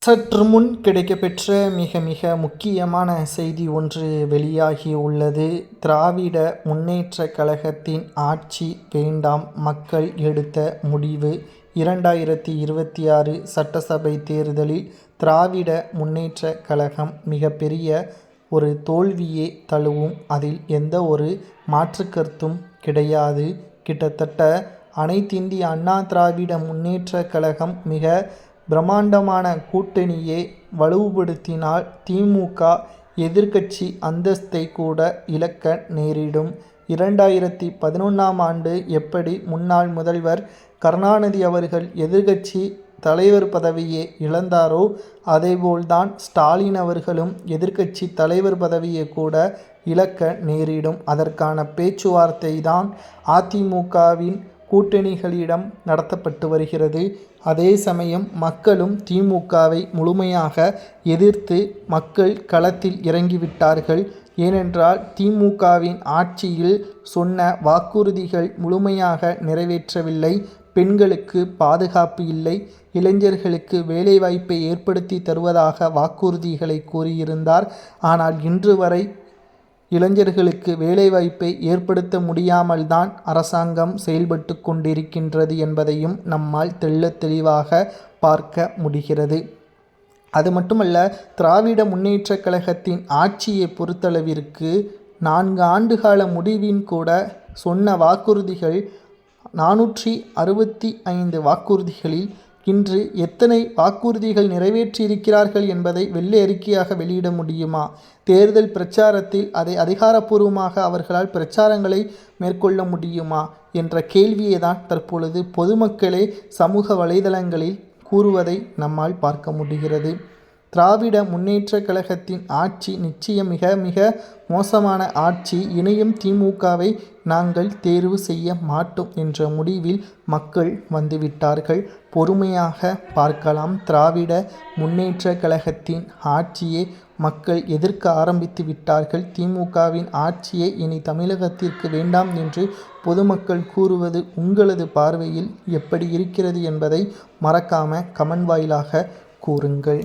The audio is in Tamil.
சற்று முன் கிடைக்கப்பெற்ற மிக முக்கியமான செய்தி ஒன்று வெளியாகி உள்ளது. திராவிட முன்னேற்றக் கழகத்தின் ஆட்சி வேண்டாம், மக்கள் எடுத்த முடிவு. 2026 சட்டசபை தேர்தலில் திராவிட முன்னேற்றக் கழகம் மிகப்பெரிய ஒரு தோல்வியே தழுவும். அதில் எந்த ஒரு மாற்றுக்கருத்தும் கிடையாது. கிட்டத்தட்ட அனைத்திந்திய அண்ணா திராவிட முன்னேற்றக் கழகம் மிக பிரம்மாண்டமான கூட்டணியை வலுப்படுத்தினால் திமுக எதிர்க்கட்சி அந்தஸ்தை கூட இழக்க நேரிடும். 2011ஆம் ஆண்டு எப்படி முன்னாள் முதல்வர் கருணாநிதி அவர்கள் எதிர்க்கட்சி தலைவர் பதவியை இழந்தாரோ, அதேபோல்தான் ஸ்டாலின் அவர்களும் எதிர்க்கட்சி தலைவர் பதவியை கூட இழக்க நேரிடும். அதற்கான பேச்சுவார்த்தை தான் அதிமுகவின் கூட்டணிகளிடம் நடத்தப்பட்டு வருகிறது. அதே சமயம் மக்களும் திமுகவை முழுமையாக எதிர்த்து மக்கள் களத்தில் இறங்கிவிட்டார்கள். ஏனென்றால் திமுகவின் ஆட்சியில் சொன்ன வாக்குறுதிகள் முழுமையாக நிறைவேற்றவில்லை. பெண்களுக்கு பாதுகாப்பு இல்லை, இளைஞர்களுக்கு வேலைவாய்ப்பை ஏற்படுத்தி தருவதாக வாக்குறுதிகளை கூறியிருந்தார். ஆனால் இன்று வரை இளைஞர்களுக்கு வேலைவாய்ப்பை ஏற்படுத்த முடியாமல் தான் அரசாங்கம் செயல்பட்டு கொண்டிருக்கின்றது என்பதையும் நம்மால் தெளிவாக பார்க்க முடிகிறது. அது மட்டுமல்ல, திராவிட முன்னேற்றக் கழகத்தின் ஆட்சியை பொறுத்தளவிற்கு 4 ஆண்டுகால முடிவின் கூட சொன்ன வாக்குறுதிகள் 465 வாக்குறுதிகளில் இன்று எத்தனை வாக்குறுதிகள் நிறைவேற்றியிருக்கிறார்கள் என்பதை வெள்ளை அறிக்கையாக வெளியிட முடியுமா? தேர்தல் பிரச்சாரத்தில் அதை அதிகாரப்பூர்வமாக அவர்களால் பிரச்சாரங்களை மேற்கொள்ள முடியுமா என்ற கேள்வியை தான் தற்பொழுது பொதுமக்களே சமூக வலைதளங்களில் கூறுவதை நம்மால் பார்க்க முடிகிறது. திராவிட முன்னேற்றக் கழகத்தின் ஆட்சி நிச்சயம் மிக மோசமான ஆட்சி. இணையும் திமுகவை நாங்கள் தேர்வு செய்ய மாட்டோம் என்ற முடிவில் மக்கள் வந்துவிட்டார்கள். பொறுமையாக பார்க்கலாம். திராவிட முன்னேற்றக் கழகத்தின் ஆட்சியை மக்கள் எதிர்க்க ஆரம்பித்து விட்டார்கள். திமுகவின் ஆட்சியை இனி தமிழகத்திற்கு வேண்டாம் என்று பொதுமக்கள் கூறுவது உங்களது பார்வையில் எப்படி இருக்கிறது என்பதை மறக்காம கமெண்ட் வாயிலாக கூறுங்கள்.